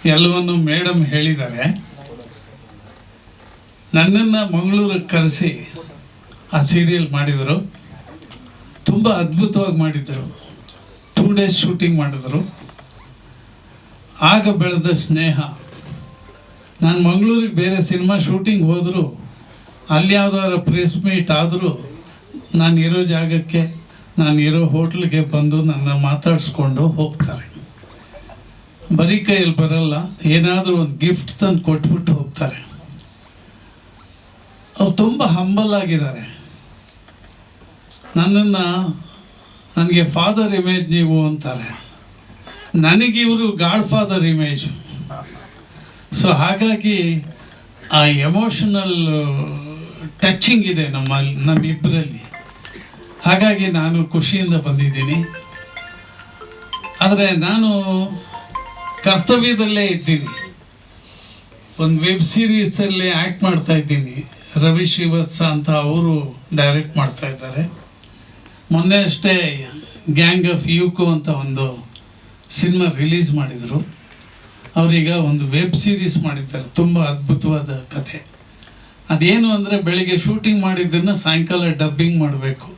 ಎಲ್ಲವನ್ನು ಮೇಡಮ್ ಹೇಳಿದ್ದಾರೆ. ನನ್ನನ್ನು ಮಂಗಳೂರಿಗೆ ಕರೆಸಿ ಆ ಸೀರಿಯಲ್ ಮಾಡಿದರು. ತುಂಬ ಅದ್ಭುತವಾಗಿ ಮಾಡಿದರು. 2 days ಶೂಟಿಂಗ್ ಮಾಡಿದರು. ಆಗ ಬೆಳೆದ ಸ್ನೇಹ. ನಾನು ಮಂಗಳೂರಿಗೆ ಬೇರೆ ಸಿನಿಮಾ ಶೂಟಿಂಗ್ ಹೋದರೂ, ಅಲ್ಲಿ ಯಾವುದಾದ್ರು ಪ್ರೆಸ್ ಮೀಟ್ ಆದರೂ, ನಾನು ಇರೋ ಜಾಗಕ್ಕೆ, ನಾನು ಇರೋ ಹೋಟ್ಲಿಗೆ ಬಂದು ನನ್ನ ಮಾತಾಡಿಸ್ಕೊಂಡು ಹೋಗ್ತಾರೆ. ಬರೀ ಕೈಯಲ್ಲಿ ಬರಲ್ಲ, ಏನಾದರೂ ಒಂದು ಗಿಫ್ಟ್ ತಂದು ಕೊಟ್ಬಿಟ್ಟು ಹೋಗ್ತಾರೆ. ಅವ್ರು ತುಂಬ ಹಂಬಲ್ ಆಗಿದ್ದಾರೆ. ನನಗೆ ಫಾದರ್ ಇಮೇಜ್ ನೀವು ಅಂತಾರೆ. ನನಗಿವರು ಗಾಡ್ ಫಾದರ್ ಇಮೇಜು. ಹಾಗಾಗಿ ಆ ಎಮೋಷನಲ್ ಟಚಿಂಗ್ ಇದೆ ನಮ್ಮಿಬ್ಬರಲ್ಲಿ. ಹಾಗಾಗಿ ನಾನು ಖುಷಿಯಿಂದ ಬಂದಿದ್ದೀನಿ. ಆದರೆ ನಾನು ಕರ್ತವ್ಯದಲ್ಲೇ ಇದ್ದೀನಿ. ಒಂದು ವೆಬ್ ಸೀರೀಸಲ್ಲಿ ಆ್ಯಕ್ಟ್ ಮಾಡ್ತಾ ಇದ್ದೀನಿ. ರವಿ ಶ್ರೀವತ್ಸ ಅಂತ ಅವರು ಡೈರೆಕ್ಟ್ ಮಾಡ್ತಾ ಇದ್ದಾರೆ. ಮೊನ್ನೆ ಅಷ್ಟೇ ಗ್ಯಾಂಗ್ ಆಫ್ ಯೂಕೋ ಅಂತ ಒಂದು ಸಿನಿಮಾ ರಿಲೀಸ್ ಮಾಡಿದರು. ಅವರೀಗ ಒಂದು ವೆಬ್ ಸೀರೀಸ್ ಮಾಡಿದ್ದಾರೆ. ತುಂಬ ಅದ್ಭುತವಾದ ಕತೆ. ಅದೇನು ಅಂದರೆ, ಬೆಳಿಗ್ಗೆ ಶೂಟಿಂಗ್ ಮಾಡಿದ್ದನ್ನು ಸಾಯಂಕಾಲ ಡಬ್ಬಿಂಗ್ ಮಾಡಬೇಕು.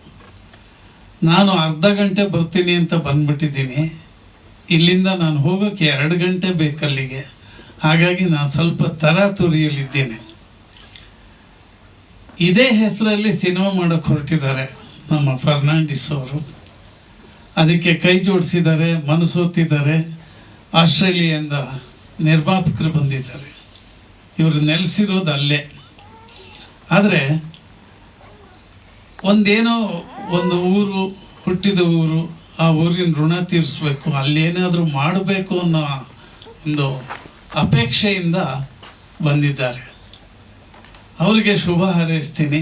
ನಾನು ಅರ್ಧ ಗಂಟೆ ಬರ್ತೀನಿ ಅಂತ ಬಂದ್ಬಿಟ್ಟಿದ್ದೀನಿ. ಇಲ್ಲಿಂದ ನಾನು ಹೋಗೋಕ್ಕೆ 2 ಗಂಟೆ ಬೇಕಲ್ಲಿಗೆ. ಹಾಗಾಗಿ ನಾನು ಸ್ವಲ್ಪ ತರಾತುರಿಯಲ್ಲಿದ್ದೇನೆ. ಇದೇ ಹೆಸರಲ್ಲಿ ಸಿನಿಮಾ ಮಾಡೋಕ್ಕೆ ಹೊರಟಿದ್ದಾರೆ ನಮ್ಮ ಫರ್ನಾಂಡಿಸ್ ಅವರು. ಅದಕ್ಕೆ ಕೈ ಜೋಡಿಸಿದ್ದಾರೆ, ಮನಸೋತಿದ್ದಾರೆ. ಆಸ್ಟ್ರೇಲಿಯಾದಿಂದ ನಿರ್ಮಾಪಕರು ಬಂದಿದ್ದಾರೆ. ಇವರು ನೆಲೆಸಿರೋದು ಅಲ್ಲೇ. ಆದರೆ ಒಂದು ಊರು, ಹುಟ್ಟಿದ ಊರು, ಆ ಊರಿನ ಋಣ ತೀರಿಸ್ಬೇಕು, ಅಲ್ಲೇನಾದರೂ ಮಾಡಬೇಕು ಅನ್ನೋ ಒಂದು ಅಪೇಕ್ಷೆಯಿಂದ ಬಂದಿದ್ದಾರೆ. ಅವರಿಗೆ ಶುಭ ಹಾರೈಸ್ತೀನಿ.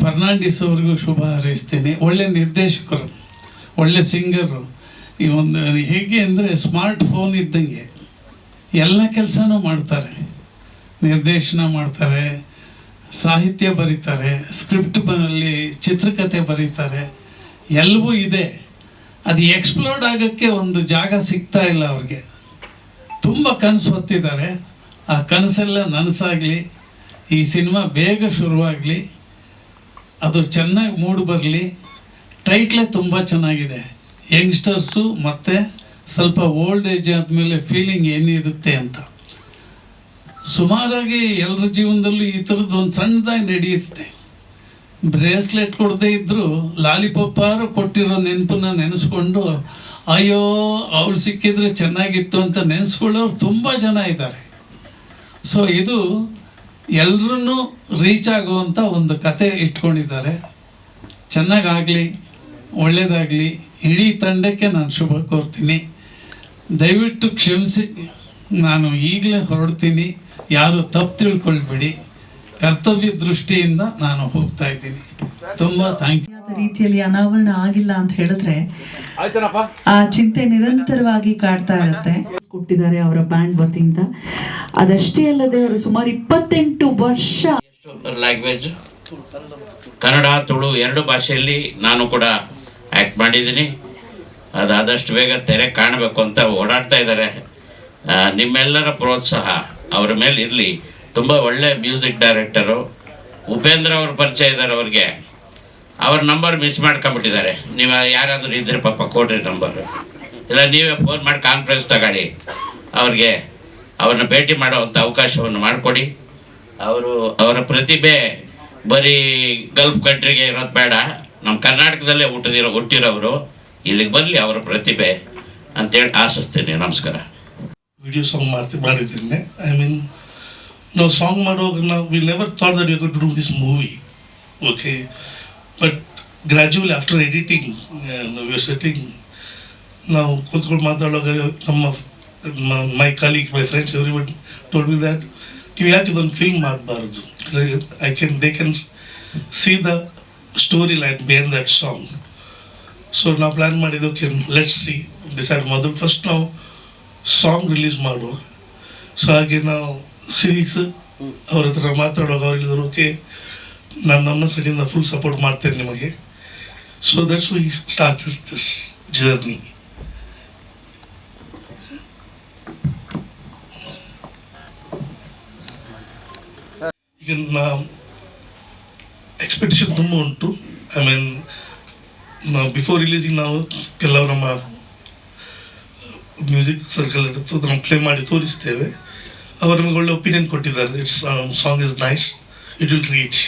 ಫರ್ನಾಂಡಿಸ್ ಅವ್ರಿಗೂ ಶುಭ ಹಾರೈಸ್ತೀನಿ. ಒಳ್ಳೆ ನಿರ್ದೇಶಕರು, ಒಳ್ಳೆ ಸಿಂಗರು. ಈ ಒಂದು ಹೇಗೆ ಅಂದರೆ ಸ್ಮಾರ್ಟ್ ಫೋನ್ ಇದ್ದಂಗೆ ಎಲ್ಲ ಕೆಲಸನೂ ಮಾಡ್ತಾರೆ. ನಿರ್ದೇಶನ ಮಾಡ್ತಾರೆ, ಸಾಹಿತ್ಯ ಬರೀತಾರೆ, ಸ್ಕ್ರಿಪ್ಟ್ ಬರಲ್ಲಿ ಚಿತ್ರಕಥೆ ಬರೀತಾರೆ. ಎಲ್ಲವೂ ಇದೆ. ಅದು ಎಕ್ಸ್ಪ್ಲೋರ್ಡ್ ಆಗೋಕ್ಕೆ ಒಂದು ಜಾಗ ಸಿಗ್ತಾ ಇಲ್ಲ ಅವ್ರಿಗೆ. ತುಂಬ ಕನಸು ಹೊತ್ತಿದ್ದಾರೆ. ಆ ಕನಸೆಲ್ಲ ನನಸಾಗಲಿ, ಈ ಸಿನಿಮಾ ಬೇಗ ಶುರುವಾಗಲಿ, ಅದು ಚೆನ್ನಾಗಿ ಮೂಡಿ ಬರಲಿ. ಟೈಟ್ಲೇ ತುಂಬ ಚೆನ್ನಾಗಿದೆ. ಯಂಗ್ಸ್ಟರ್ಸು ಮತ್ತು ಸ್ವಲ್ಪ ಓಲ್ಡ್ ಏಜ್ ಆದಮೇಲೆ ಫೀಲಿಂಗ್ ಏನಿರುತ್ತೆ ಅಂತ. ಸುಮಾರಾಗಿ ಎಲ್ಲರ ಜೀವನದಲ್ಲೂ ಈ ಥರದ್ದು ಒಂದು ಸಣ್ಣದಾಗಿ ನಡೆಯುತ್ತೆ. ಬ್ರೇಸ್ಲೆಟ್ ಕೊಡದೇ ಇದ್ದರೂ ಲಾಲಿಪಾಪಾರು ಕೊಟ್ಟಿರೋ ನೆನಪನ್ನ ನೆನೆಸ್ಕೊಂಡು, ಅಯ್ಯೋ ಅವಳು ಸಿಕ್ಕಿದ್ರೆ ಚೆನ್ನಾಗಿತ್ತು ಅಂತ ನೆನೆಸ್ಕೊಳ್ಳೋರು ತುಂಬ ಜನ ಇದ್ದಾರೆ. ಇದು ಎಲ್ಲರನ್ನೂ ರೀಚ್ ಆಗುವಂಥ ಒಂದು ಕತೆ ಇಟ್ಕೊಂಡಿದ್ದಾರೆ. ಚೆನ್ನಾಗಾಗಲಿ, ಒಳ್ಳೆಯದಾಗಲಿ. ಇಡೀ ತಂಡಕ್ಕೆ ನಾನು ಶುಭ ಕೋರ್ತೀನಿ. ದಯವಿಟ್ಟು ಕ್ಷಮಿಸಿ, ನಾನು ಈಗಲೇ ಹೊರಡ್ತೀನಿ. ಯಾರು ತಪ್ಪು ತಿಳ್ಕೊಳ್ಬೇಡಿ. ಕರ್ತವ್ಯ ದೃಷ್ಟಿಯಿಂದ ನಾನು ಹೋಗ್ತಾ ಇದ್ದೀನಿ. ತುಂಬ ಥ್ಯಾಂಕ್ ಯು. ರೀತಿಯಲ್ಲಿ ಅನಾವರಣ ಆಗಿಲ್ಲ ಅಂತ ಹೇಳಿದ್ರೆ ಆ ಚಿಂತೆ ನಿರಂತರವಾಗಿ ಕಾಡ್ತಾ ಇರುತ್ತೆ. ಕೊಟ್ಟಿದ್ದಾರೆ ಅವರ ಬ್ಯಾಂಡ್ ವತಿಯಿಂದ. ಅದಷ್ಟೇ ಅಲ್ಲದೆ ಅವರು ಸುಮಾರು 28 ವರ್ಷ ಲ್ಯಾಂಗ್ವೇಜ್, ಕನ್ನಡ, ತುಳು 2 ಭಾಷೆಯಲ್ಲಿ ನಾನು ಕೂಡ ಆ್ಯಕ್ಟ್ ಮಾಡಿದ್ದೀನಿ. ಅದಾದಷ್ಟು ಬೇಗ ತೆರೆ ಕಾಣಬೇಕು ಅಂತ ಓಡಾಡ್ತಾ ಇದ್ದಾರೆ. ನಿಮ್ಮೆಲ್ಲರ ಪ್ರೋತ್ಸಾಹ ಅವರ ಮೇಲೆ ಇರಲಿ. ತುಂಬ ಒಳ್ಳೆ ಮ್ಯೂಸಿಕ್ ಡೈರೆಕ್ಟರು. ಉಪೇಂದ್ರ ಅವ್ರ ಪರಿಚಯ ಇದ್ದಾರೆ. ಅವ್ರಿಗೆ ಅವ್ರ ನಂಬರ್ ಮಿಸ್ ಮಾಡ್ಕೊಂಬಿಟ್ಟಿದ್ದಾರೆ. ನೀವು ಯಾರಾದರೂ ಇದ್ದರೆ ಪಾಪ ಕೊಡ್ರಿ ನಂಬರು, ಇಲ್ಲ ನೀವೇ ಫೋನ್ ಮಾಡಿ ಕಾನ್ಫರೆನ್ಸ್ ತಗೊಳ್ಳಿ. ಅವ್ರನ್ನ ಭೇಟಿ ಮಾಡೋವಂಥ ಅವಕಾಶವನ್ನು ಮಾಡಿಕೊಡಿ. ಅವರ ಪ್ರತಿಭೆ ಬರೀ ಗಲ್ಫ್ ಕಂಟ್ರಿಗೆ ಇರೋದು ಬೇಡ, ನಮ್ಮ ಕರ್ನಾಟಕದಲ್ಲೇ ಹುಟ್ಟಿರೋರು ಇಲ್ಲಿಗೆ ಬರಲಿ ಅವರ ಪ್ರತಿಭೆ ಅಂತೇಳಿ ಆಶಿಸ್ತೀನಿ. ನಮಸ್ಕಾರ. ವಿಡಿಯೋ ಸಾಂಗ್ ಮಾಡಿದ್ದೀನಿ. ನಾವು ಸಾಂಗ್ ಮಾಡುವಾಗ we never thought that you could do this movie. Okay, but gradually after editing we are setting, ನಾವು ಕೂತ್ಕೊಂಡು ಮಾತಾಡುವಾಗ my colleague, my friends, everybody told me that ನೀವು ಯಾಕೆ ಇದೊಂದು ಫಿಲ್ಮ್ ಮಾಡಬಾರ್ದು. They can see the story line behind that song. ನಾವು plan ಮಾಡಿದ್ದು, let's see, decide ಮೊದಲು ಫಸ್ಟ್ ನಾವು ಸಾಂಗ್ ರಿಲೀಸ್ ಮಾಡುವ. ಹಾಗೆ ನಾವು ಸಿರೀಸ್ ಅವ್ರ ಹತ್ರ ಮಾತಾಡುವಾಗ ಅವ್ರಿಗಿದ್ರು, ಓಕೆ ನಮ್ಮ ಸೈಡಿಂದ ಫುಲ್ ಸಪೋರ್ಟ್ ಮಾಡ್ತೇನೆ ನಿಮಗೆ. That's we started this journey. ಈಗ ಎಕ್ಸ್ಪೆಕ್ಟೇಷನ್ ತುಂಬ ಉಂಟು. ಐ ಮೀನ್ ಬಿಫೋರ್ ರಿಲೀಸಿಂಗ್ ನಾವು ಕೆಲವು ನಮ್ಮ ಮ್ಯೂಸಿಕ್ ಸರ್ಕಲ್ ನಾವು ಪ್ಲೇ ಮಾಡಿ ತೋರಿಸ್ತೇವೆ. ಅವರು ನಮಗೆ ಒಳ್ಳೆ ಒಪಿನಿಯನ್ ಕೊಟ್ಟಿದ್ದಾರೆ. It's song is nice, it will reach.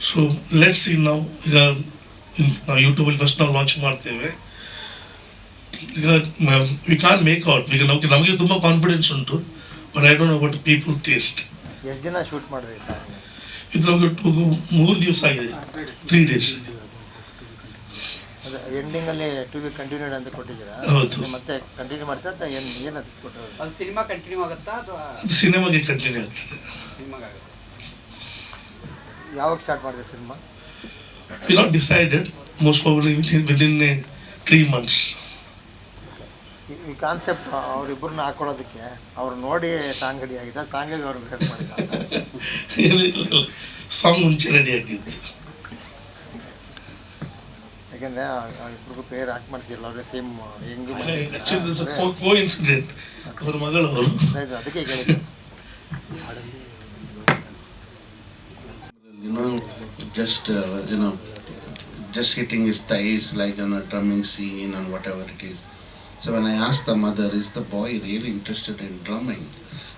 So let's see. ನಾವು ಈಗ ನಾವು ಯೂಟ್ಯೂಬಲ್ಲಿ ಫಸ್ಟ್ ನಾವು ಲಾಂಚ್ ಮಾಡ್ತೇವೆ. ಈಗ ವಿ ಕಾನ್ ಮೇಕ್ ಔಟ್. ಈಗ ನಮಗೆ ತುಂಬ ಕಾನ್ಫಿಡೆನ್ಸ್ ಉಂಟು, but I don't know about people taste. ಎಷ್ಟು ದಿನ ಶೂಟ್ ಮಾಡಿದ್ರಿ ಸರ್? ಇದು ನಮಗೆ 3 ದಿವಸ ಆಗಿದೆ, 3 days. ಅದು ಎಂಡಿಂಗಲ್ಲಿ ಟು ಬಿ ಕಂಟಿನ್ಯೂಡ್ ಅಂತ ಕೊಟ್ಟಿದ್ದೀರಾ? ಹೌದು. ಮತ್ತೆ ಕಂಟಿನ್ಯೂ ಮಾಡ್ತಾ ಅಥವಾ ಏನದು ಕೊಟ್ಟರು? ಅದು ಸಿನಿಮಾ ಕಂಟಿನ್ಯೂ ಆಗುತ್ತಾ ಅಥವಾ ಅದು ಸಿನಿಮಾಗೆ ಕಂಟಿನ್ಯೂ ಆಗ್ತದೆ. ಸಿನಿಮಾಗೆ ಆಗುತ್ತೆ? ಯಾವಾಗ ಸ್ಟಾರ್ಟ್ ಮಾಡಿದೆ cinema? We not decided, most probably within 3 months. ಈ ಕಾನ್ಸೆಪ್ಟ್ ಅವರಿಬ್ಬರನ್ನ ಹಾಕೊಳ್ಳೋದಕ್ಕೆ ಅವ್ರು ನೋಡಿ ಸಾಂಗ್ ರೆಡಿ ಆಗಿದ್ದ, ಸಾಂಗಿಗೆ ಅವ್ರು ರಿಹರ್ಸ್ ಮಾಡಿದ? ಸಾಂಗ್ ಮುಂಚೆ ರೆಡಿ ಆಗಿದ್ದು. ಯಾಕೆಂದರೆ ಇಬ್ಬರಿಗೂ ಪೇರ್ ಆಕ್ಟ್ ಮಾಡಿಸಿರಲ್ಲ, ಅವ್ರಿಗೆ ಸೇಮ್ ಹೆಂಗು ಕೋ ಇನ್ಸಿಡೆಂಟ್. ಅವ್ರ ಮಗಳು ಅವರು. ಅದಕ್ಕೆ ಕೇಳಿದ್ದು. Just hitting his thighs like on a drumming scene and whatever it is. So when I asked the mother, is the boy really interested in drumming?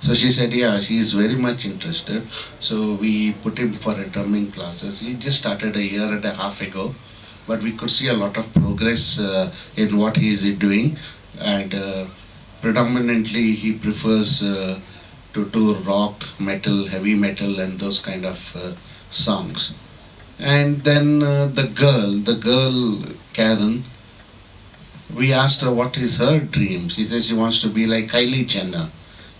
So she said, yeah, he is very much interested. So we put him for a drumming classes. He just started a year and a half ago, but we could see a lot of progress in what he is doing. And predominantly he prefers to do rock, metal, heavy metal and those kind of songs. And then the girl Karen, we asked her what is her dream. She says she wants to be like Kylie Jenner,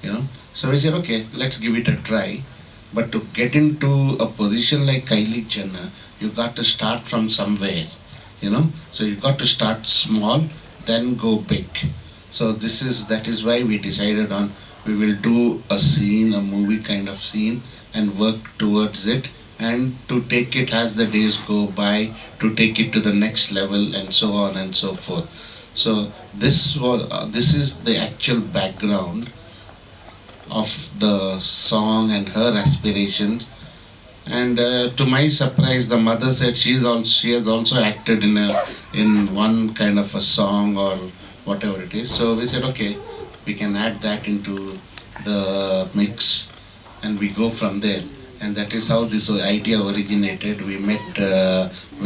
you know. So we said, okay, let's give it a try. But to get into a position like Kylie Jenner, you got to start from somewhere, you know. So you got to start small, then go big. So that is why we decided on we will do a scene, a movie kind of scene, and work towards it, and to take it as the days go by, to take it to the next level, and so on and so forth. So this is the actual background of the song and her aspirations. And to my surprise, the mother said she has also acted in one kind of a song or whatever it is. So we said, okay, we can add that into the mix, and we go from there. And that is how this idea originated. We met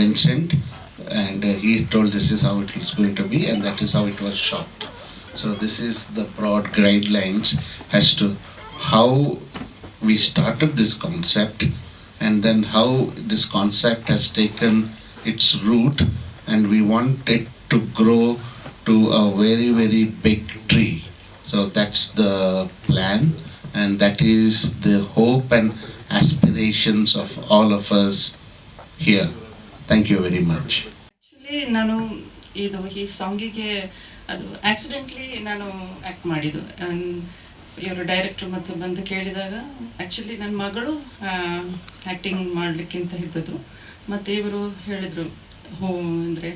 Vincent, and he told this is how it is going to be, and that is how it was shot. So this is the broad guidelines as to how we started this concept, and then how this concept has taken its root, and we want it to grow to a very, very big tree. So that's the plan, and that is the hope and aspirations of all of us here. Thank you very much. Actually ನಾನು ಈ ಸಾಂಗಿಗೆ ಅದು accidentally ನಾನು act ಮಾಡಿದ್ದು. ಇವರು director ಮತ್ತು ಬಂದು ಕೇಳಿದಾಗ actually ನನ್ನ ಮಗಳು ಆ್ಯಕ್ಟಿಂಗ್ ಮಾಡಲಿಕ್ಕಿಂತ ಇದ್ದದ್ದು, ಮತ್ತು ಇವರು ಹೇಳಿದರು ಅಂದರೆ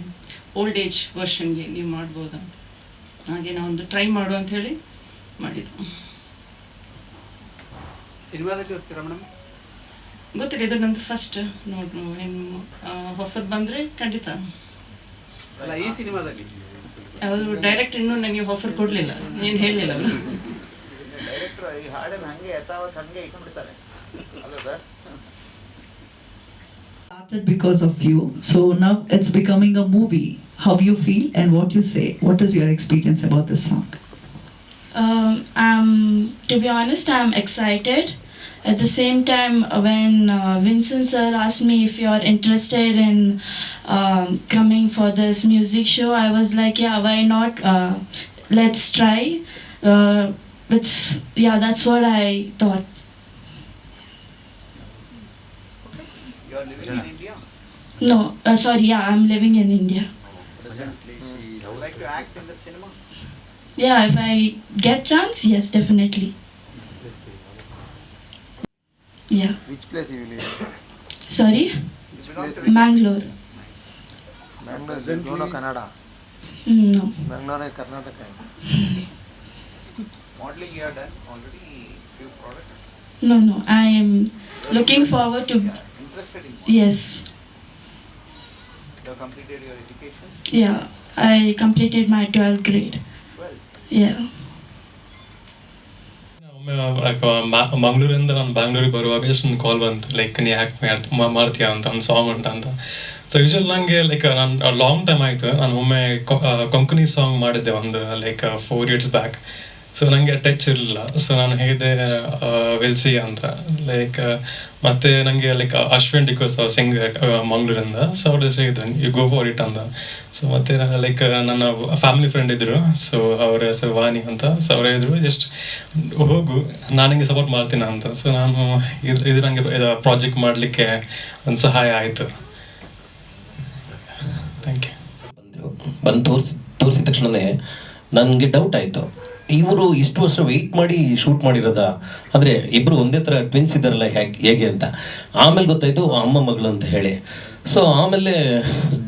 ಓಲ್ಡ್ ಏಜ್ ವರ್ಷನ್ಗೆ ನೀವು ಮಾಡ್ಬೋದಂತ. ಹಾಗೆ ನಾವೊಂದು ಟ್ರೈ ಮಾಡು ಅಂತ ಹೇಳಿ ಮಾಡಿದ್ದು. ಸಿನಿಮಾದಲ್ಲಿ ಹೋಗ್ತೀರಾ ಮೇಡಮ್? ಗೊತ್ತಿಲ್ಲ, ಇದು ನಂದು ಫಸ್ಟ್ ನೋಡು. ಇನ್ನು ಹೊಸದು ಬಂದರೆ ಖಂಡಿತ. ಅಲ್ಲ, ಈ ಸಿನಿಮಾದಲ್ಲಿ ಅವರು ಡೈರೆಕ್ಟ್ ಇನ್ನೂ ನನಗೆ ಆಫರ್ ಕೊಡಲಿಲ್ಲ, ಏನು ಹೇಳಲಿಲ್ಲ ಅವರು. ಡೈರೆಕ್ಟ್ರು ಈ ಹಾಡನ್ನು ಹಾಗೆ ಯಥಾವತ್ತು ಹಾಗೆ ಇಟ್ಬಿಡ್ತಾರೆ ಅಲ್ಲ sir? Started because of you, so now it's becoming a movie. How you feel and what you say? What is your experience about this song? To be honest, I'm excited. At the same time, when Vincent sir asked me if you're interested in coming for this music show, I was like, yeah, why not? Let's try. That's what I thought. you're living in India? No, sorry, yeah, I'm living in India. You would like to act in the cinema? Yeah, if I get chance, yes, definitely. Yeah. Which place you live? Sorry? Mangalore. Bangalore Kannada? No. Bangalore Karnataka. Modeling you have done already few products? No, no. I am looking forward to. Interested in? Yes. You have completed your education? Yeah. I completed my 12th grade. Well, Yeah. ಒಮ್ಮೆ ಮಂಗಳೂರಿಂದ ನಾನು ಬ್ಯಾಂಗ್ಳೂರಿಗೆ ಬರುವಾಗ ಎಷ್ಟು ಒಂದು ಕಾಲ್ ಬಂತು, like ನೀ act ಮಾಡ್ತೀಯಾ ಅಂತ, ಒಂದು ಸಾಂಗ್ ಉಂಟು ಅಂತ. ಸೊ ಯೂಶ್ವಲ್ ನನಗೆ ಲೈಕ್ ನಾನು ಲಾಂಗ್ ಟೈಮ್ ಆಯಿತು, ನಾನು ಒಮ್ಮೆ ಕೊಂಕಣಿ ಸಾಂಗ್ ಮಾಡಿದ್ದೆ ಒಂದು ಲೈಕ್ 4 years ಬ್ಯಾಕ್. ಸೊ ನನಗೆ ಟಚ್ ಇರಲಿಲ್ಲ. ಸೊ ನಾನು ಹೇಳಿದೆ ವಿಲ್ಸಿ ಅಂತ, ಲೈಕ್ ಮತ್ತು ನನಗೆ ಲೈಕ್ ಅಶ್ವಿನ್ ಡಿಕೋಸ್ ಸಿಂಗರ್ ಮಂಗಳೂರಿಂದ. ಸೊ ಅವ್ರ ಹೇಳಿದ್ರು ಯು ಗೋ ಫಾರ್ ಇಟ್ ಅಂತ. ಸೊ ಮತ್ತು ಲೈಕ್ ನನ್ನ ಫ್ಯಾಮಿಲಿ ಫ್ರೆಂಡ್ ಇದ್ದರು, ಸೊ ಅವ್ರ ಹೆಸರು ವಾಣಿ ಅಂತ. ಸೊ ಅವ್ರು ಹೇಳಿದ್ರು ಜಸ್ಟ್ ಹೋಗು, ನಾನು ನಿಮಗೆ ಸಪೋರ್ಟ್ ಮಾಡ್ತೀನಿ ಅಂತ. ಸೊ ನಾನು ಇದು ನನಗೆ ಪ್ರಾಜೆಕ್ಟ್ ಮಾಡಲಿಕ್ಕೆ ಒಂದು ಸಹಾಯ ಆಯಿತು. Thank you. ಬಂದು ತೋರಿಸಿದ ತಕ್ಷಣವೇ ನನಗೆ ಡೌಟ್ ಆಯಿತು, ಇವರು ಇಷ್ಟು ವರ್ಷ ವೆಯ್ಟ್ ಮಾಡಿ ಶೂಟ್ ಮಾಡಿರೋದಾ, ಅಂದರೆ ಇಬ್ಬರು ಒಂದೇ ಥರ ಟ್ವಿನ್ಸ್ ಇದ್ದಾರಲ್ಲ ಹೇಗೆ ಅಂತ. ಆಮೇಲೆ ಗೊತ್ತಾಯಿತು ಅಮ್ಮ ಮಗಳು ಅಂತ ಹೇಳಿ. ಸೊ ಆಮೇಲೆ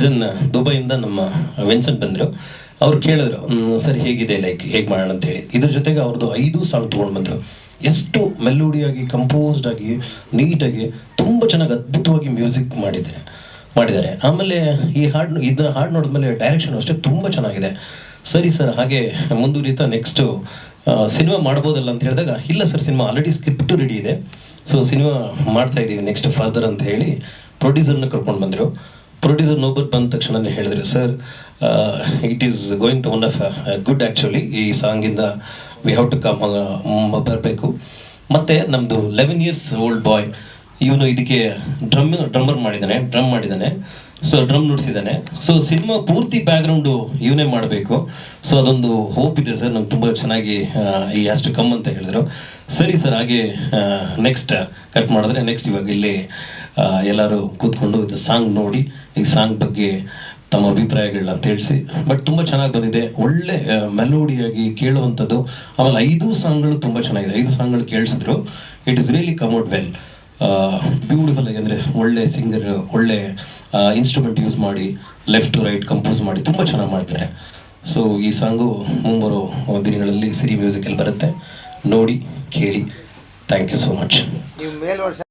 ದೆನ್ ದುಬೈಯಿಂದ ನಮ್ಮ ವಿನ್ಸೆಂಟ್ ಬಂದರು. ಅವ್ರು ಕೇಳಿದ್ರು ಸರ್ ಹೇಗಿದೆ, ಲೈಕ್ ಹೇಗೆ ಮಾಡೋಣ ಅಂತೇಳಿ. ಇದ್ರ ಜೊತೆಗೆ ಅವ್ರದ್ದು 5 ಸಾಂಗ್ ತೊಗೊಂಡು ಬಂದರು. ಎಷ್ಟು ಮೆಲೋಡಿಯಾಗಿ ಕಂಪೋಸ್ಡ್ ಆಗಿ ನೀಟಾಗಿ ತುಂಬ ಚೆನ್ನಾಗಿ ಅದ್ಭುತವಾಗಿ ಮ್ಯೂಸಿಕ್ ಮಾಡಿದ್ದಾರೆ. ಆಮೇಲೆ ಇದನ್ನ ಹಾಡು ನೋಡಿದ್ಮೇಲೆ ಡೈರೆಕ್ಷನ್ ಅಷ್ಟೇ ತುಂಬ ಚೆನ್ನಾಗಿದೆ. ಸರಿ ಸರ್ ಹಾಗೆ ಮುಂದುವರಿತಾ ನೆಕ್ಸ್ಟು ಸಿನಿಮಾ ಮಾಡ್ಬೋದಲ್ಲ ಅಂತ ಹೇಳಿದಾಗ, ಇಲ್ಲ sir cinema already script ready ಇದೆ, ಸೊ ಸಿನಿಮಾ ಮಾಡ್ತಾ ಇದ್ದೀವಿ ನೆಕ್ಸ್ಟ್ ಫರ್ದರ್ ಅಂತ ಹೇಳಿ ಪ್ರೊಡ್ಯೂಸರ್ನ ಕರ್ಕೊಂಡು ಬಂದರು. ಪ್ರೊಡ್ಯೂಸರ್ ನೋಬರ್ ಬಂದ ತಕ್ಷಣನೇ ಹೇಳಿದ್ರು, sir it is going to one of good actually, ಈ ಸಾಂಗಿಂದ ವಿ ಹ್ಯಾವ್ ಟು ಕಮ್ ಬರಬೇಕು. ಮತ್ತು ನಮ್ಮದು 11 years ಓಲ್ಡ್ ಬಾಯ್ ಇವನು ಇದಕ್ಕೆ ಡ್ರಮ್ ಮಾಡಿದ್ದಾನೆ. ಸೊ ಡ್ರಮ್ ನುಡಿಸಿದ್ದಾನೆ. ಸೊ ಸಿನಿಮಾ ಪೂರ್ತಿ ಬ್ಯಾಕ್ಗ್ರೌಂಡು ಇವನೇ ಮಾಡಬೇಕು. ಸೊ ಅದೊಂದು ಹೋಪ್ ಇದೆ ಸರ್, ನಮ್ಗೆ ತುಂಬ ಚೆನ್ನಾಗಿ ಈ ಹ್ಯಾಸ್ ಟು ಕಮ್ ಅಂತ ಹೇಳಿದ್ರು. ಸರಿ ಸರ್ ಹಾಗೆ ನೆಕ್ಸ್ಟ್ ಕಟ್ ಮಾಡಿದ್ರೆ ನೆಕ್ಸ್ಟ್ ಇವಾಗ ಇಲ್ಲಿ ಎಲ್ಲರೂ ಕೂತ್ಕೊಂಡು ಇದು ಸಾಂಗ್ ನೋಡಿ ಈ ಸಾಂಗ್ ಬಗ್ಗೆ ತಮ್ಮ ಅಭಿಪ್ರಾಯಗಳನ್ನ ತಿಳಿಸಿ. ಬಟ್ ತುಂಬ ಚೆನ್ನಾಗಿ ಬಂದಿದೆ, ಒಳ್ಳೆ ಮೆಲೋಡಿಯಾಗಿ ಕೇಳುವಂಥದ್ದು. ಆಮೇಲೆ 5 ಸಾಂಗ್ಗಳು ತುಂಬ ಚೆನ್ನಾಗಿದೆ. 5 ಸಾಂಗ್ಗಳು ಕೇಳಿಸಿದ್ರು. It is really come out well, beautiful ಆಗಿ. ಅಂದರೆ ಒಳ್ಳೆ ಸಿಂಗರ್, ಒಳ್ಳೆ ಇನ್ಸ್ಟ್ರೂಮೆಂಟ್ ಯೂಸ್ ಮಾಡಿ ಲೆಫ್ಟ್ ಟು ರೈಟ್ ಕಂಪೋಸ್ ಮಾಡಿ ತುಂಬ ಚೆನ್ನಾಗಿ ಮಾಡ್ತಾರೆ. ಸೊ ಈ ಸಾಂಗು ಮುಂಬರೋ ದಿನಗಳಲ್ಲಿ ಸಿರಿ ಮ್ಯೂಸಿಕಲ್ಲಿ ಬರುತ್ತೆ, ನೋಡಿ ಕೇಳಿ. Thank you so much. ನೀವು ಮೇಲ್ ವರ್ಷ